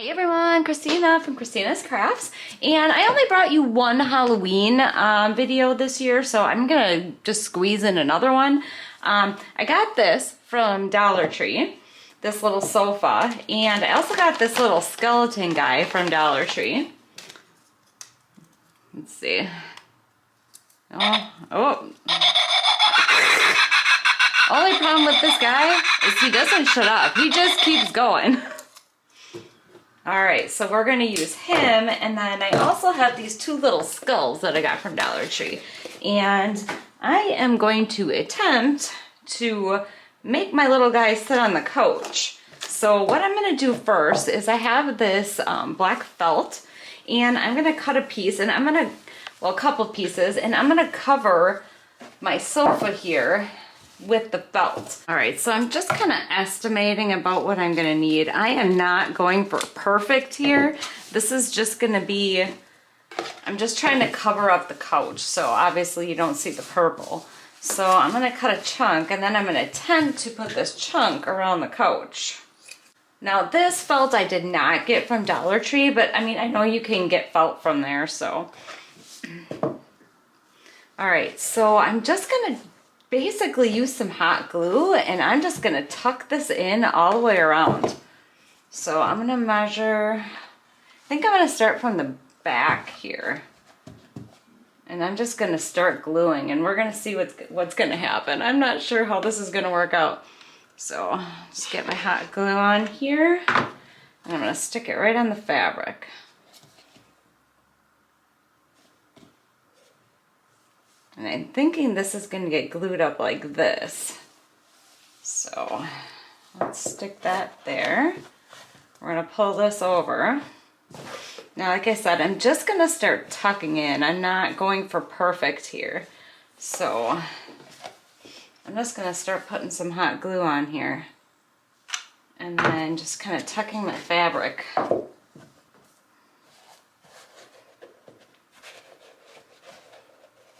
Hey everyone, Christina from Christina's Crafts, and I only brought you one Halloween video this year, so I'm gonna just squeeze in another one. I got this from Dollar Tree, this little sofa, and I also got this little skeleton guy from Dollar Tree. Let's see. Oh. Only problem with this guy is he doesn't shut up. He just keeps going. All right, so we're gonna use him, and then I also have these two little skulls that I got from Dollar Tree. And I am going to attempt to make my little guy sit on the couch. So what I'm gonna do first is I have this black felt, and I'm gonna cut a piece, and a couple pieces, and I'm gonna cover my sofa here with the felt. All right, so I'm just kind of estimating about what I'm gonna need. I am not going for perfect here. This is just gonna be, I'm just trying to cover up the couch, so obviously you don't see the purple. So I'm gonna cut a chunk, and then I'm gonna attempt to put this chunk around the couch. Now this felt I did not get from Dollar Tree, but I mean, I know you can get felt from there, so. All right, so I'm just gonna basically use some hot glue, and I'm just gonna tuck this in all the way around. So I'm gonna measure, I think I'm gonna start from the back here. And I'm just gonna start gluing, and we're gonna see what's gonna happen. I'm not sure how this is gonna work out. So just get my hot glue on here, and I'm gonna stick it right on the fabric. And I'm thinking this is going to get glued up like this. So let's stick that there. We're going to pull this over. Now, like I said, I'm just going to start tucking in. I'm not going for perfect here. So I'm just going to start putting some hot glue on here. And then just kind of tucking my fabric.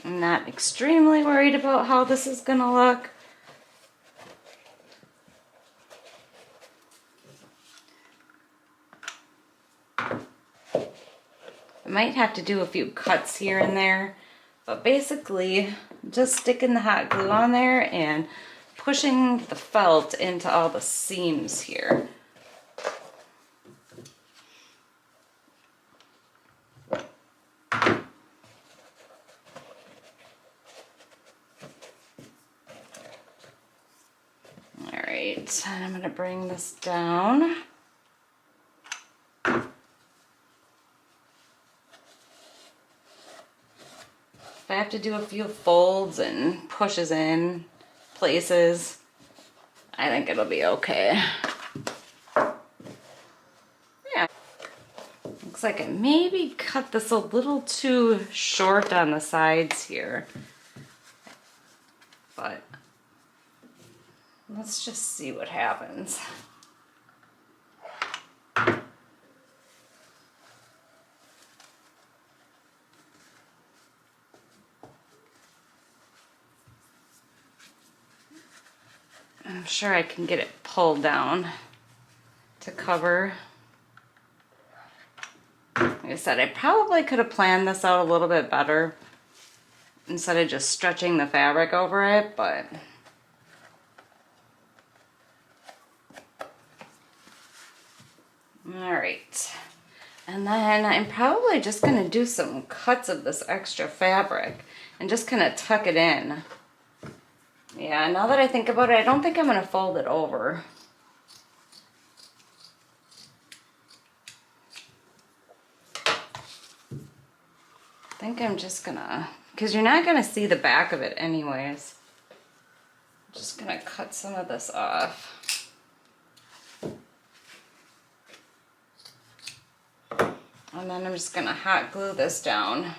I'm not extremely worried about how this is gonna look. I might have to do a few cuts here and there, but basically just sticking the hot glue on there and pushing the felt into all the seams here. Alright, and I'm gonna bring this down. If I have to do a few folds and pushes in places, I think it'll be okay. Yeah. Looks like I maybe cut this a little too short on the sides here. But let's just see what happens. I'm sure I can get it pulled down to cover. Like I said, I probably could have planned this out a little bit better instead of just stretching the fabric over it, but all right. And then I'm probably just gonna do some cuts of this extra fabric and just kind of tuck it in. Yeah, now that I think about it, I don't think I'm gonna fold it over. I think I'm just gonna, because you're not gonna see the back of it anyways. I'm just gonna cut some of this off. And then I'm just gonna hot glue this down.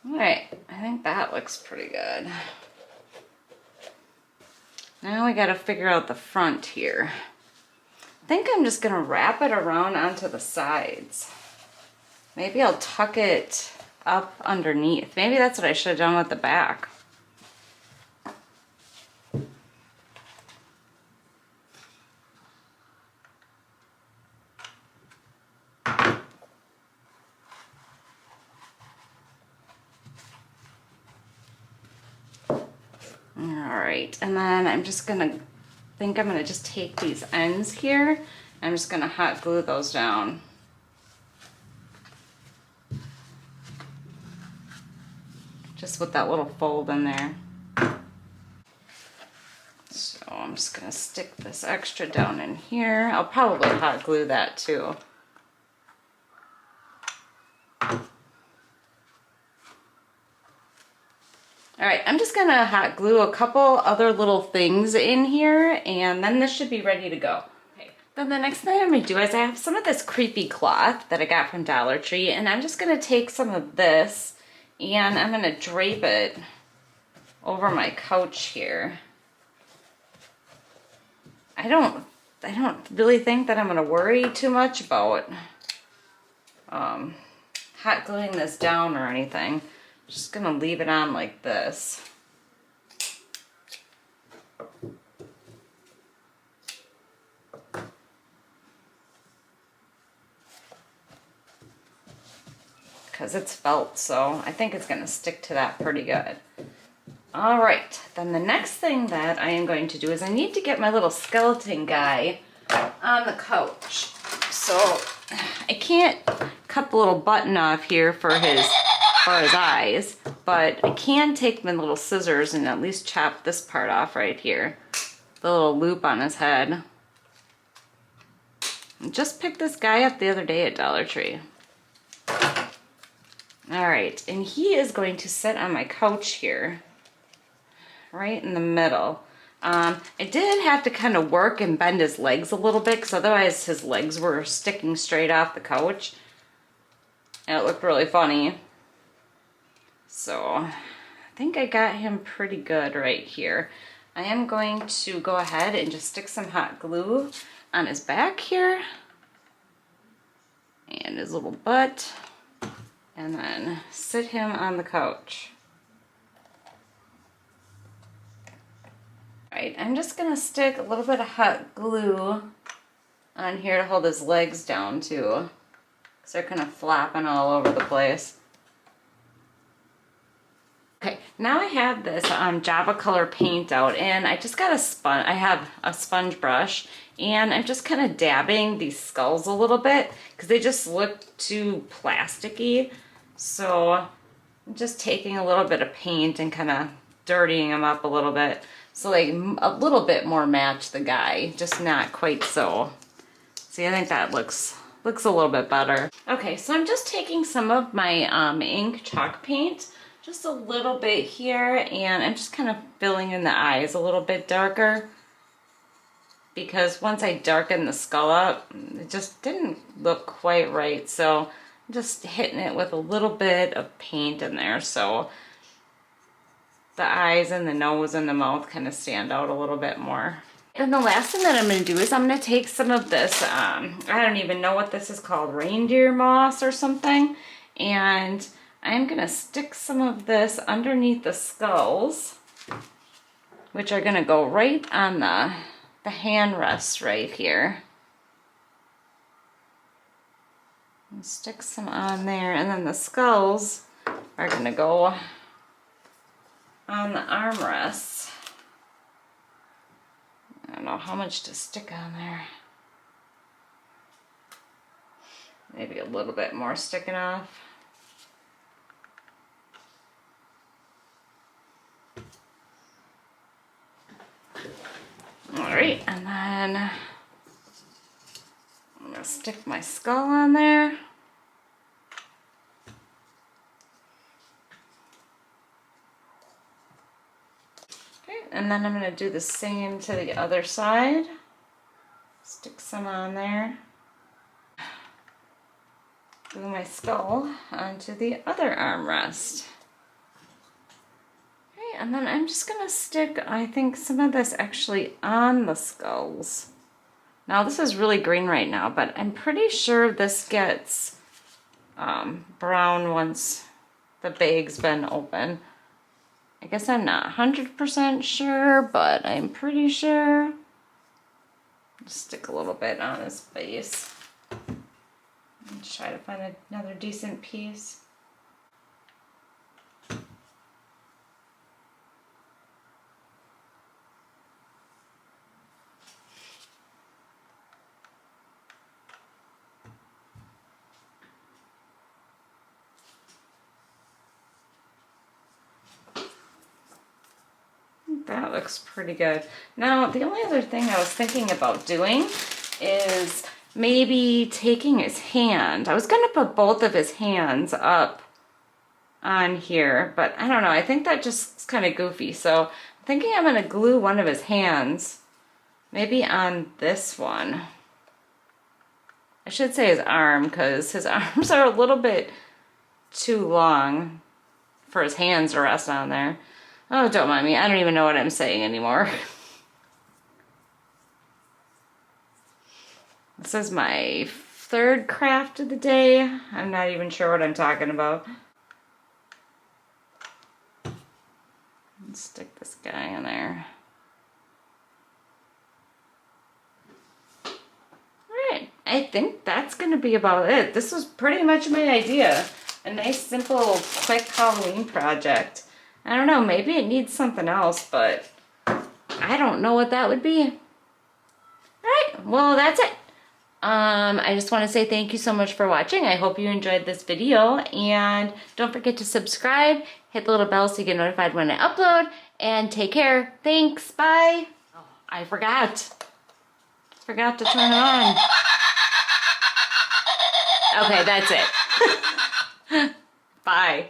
All right, I think that looks pretty good. Now we got to figure out the front here. I think I'm just gonna wrap it around onto the sides. Maybe I'll tuck it up underneath. Maybe that's what I should have done with the back. All right, and then I'm just gonna just take these ends here. I'm just gonna hot glue those down. Just with that little fold in there. So I'm just gonna stick this extra down in here. I'll probably hot glue that too. All right, I'm just gonna hot glue a couple other little things in here, and then this should be ready to go. Okay. Then the next thing I'm gonna do is I have some of this creepy cloth that I got from Dollar Tree, and I'm just gonna take some of this and I'm gonna drape it over my couch here. I don't really think that I'm gonna worry too much about hot gluing this down or anything. Just gonna leave it on like this. Because it's felt, so I think it's gonna stick to that pretty good. All right, then the next thing that I am going to do is I need to get my little skeleton guy on the couch. So I can't cut the little button off here for his eyes, but I can take my little scissors and at least chop this part off right here. The little loop on his head. I just picked this guy up the other day at Dollar Tree. All right, and he is going to sit on my couch here, right in the middle. I did have to kind of work and bend his legs a little bit, because otherwise his legs were sticking straight off the couch. And it looked really funny. So I think I got him pretty good right here. I am going to go ahead and just stick some hot glue on his back here and his little butt, and then sit him on the couch. Right, I'm just gonna stick a little bit of hot glue on here to hold his legs down too, because they're kind of flopping all over the place. Okay, now I have this Java color paint out, and I just got I have a sponge brush, and I'm just kind of dabbing these skulls a little bit because they just look too plasticky. So I'm just taking a little bit of paint and kind of dirtying them up a little bit, so like a little bit more match the guy, just not quite so. See, I think that looks a little bit better. Okay, so I'm just taking some of my ink chalk paint, just a little bit here, and I'm just kind of filling in the eyes a little bit darker, because once I darkened the skull up, it just didn't look quite right. So I'm just hitting it with a little bit of paint in there, so the eyes and the nose and the mouth kind of stand out a little bit more. And the last thing that I'm going to do is I'm going to take some of this, I don't even know what this is called, reindeer moss or something, and I'm going to stick some of this underneath the skulls, which are going to go right on the hand rests right here. And stick some on there, and then the skulls are going to go on the armrests. I don't know how much to stick on there. Maybe a little bit more sticking off. Alright, and then I'm going to stick my skull on there. Okay, and then I'm going to do the same to the other side. Stick some on there. Glue my skull onto the other armrest. and then I'm just gonna stick, I think, some of this actually on the skulls. Now this is really green right now, but I'm pretty sure this gets brown once the bag's been open. I guess I'm not 100% sure, but I'm pretty sure. Just stick a little bit on his face. And try to find another decent piece. That looks pretty good. Now, the only other thing I was thinking about doing is maybe taking his hand. I was gonna put both of his hands up on here, but I don't know. I think that just is kind of goofy. So I'm thinking I'm gonna glue one of his hands, maybe on this one. I should say his arm, because his arms are a little bit too long for his hands to rest on there. Oh, don't mind me. I don't even know what I'm saying anymore. This is my third craft of the day. I'm not even sure what I'm talking about. Let's stick this guy in there. Alright, I think that's going to be about it. This was pretty much my idea. A nice, simple, quick Halloween project. I don't know, maybe it needs something else, but I don't know what that would be. Alright, well that's it. I just want to say thank you so much for watching. I hope you enjoyed this video, and don't forget to subscribe, hit the little bell so you get notified when I upload, and take care. Thanks, bye. Oh, I forgot to turn it on. Okay, that's it. Bye.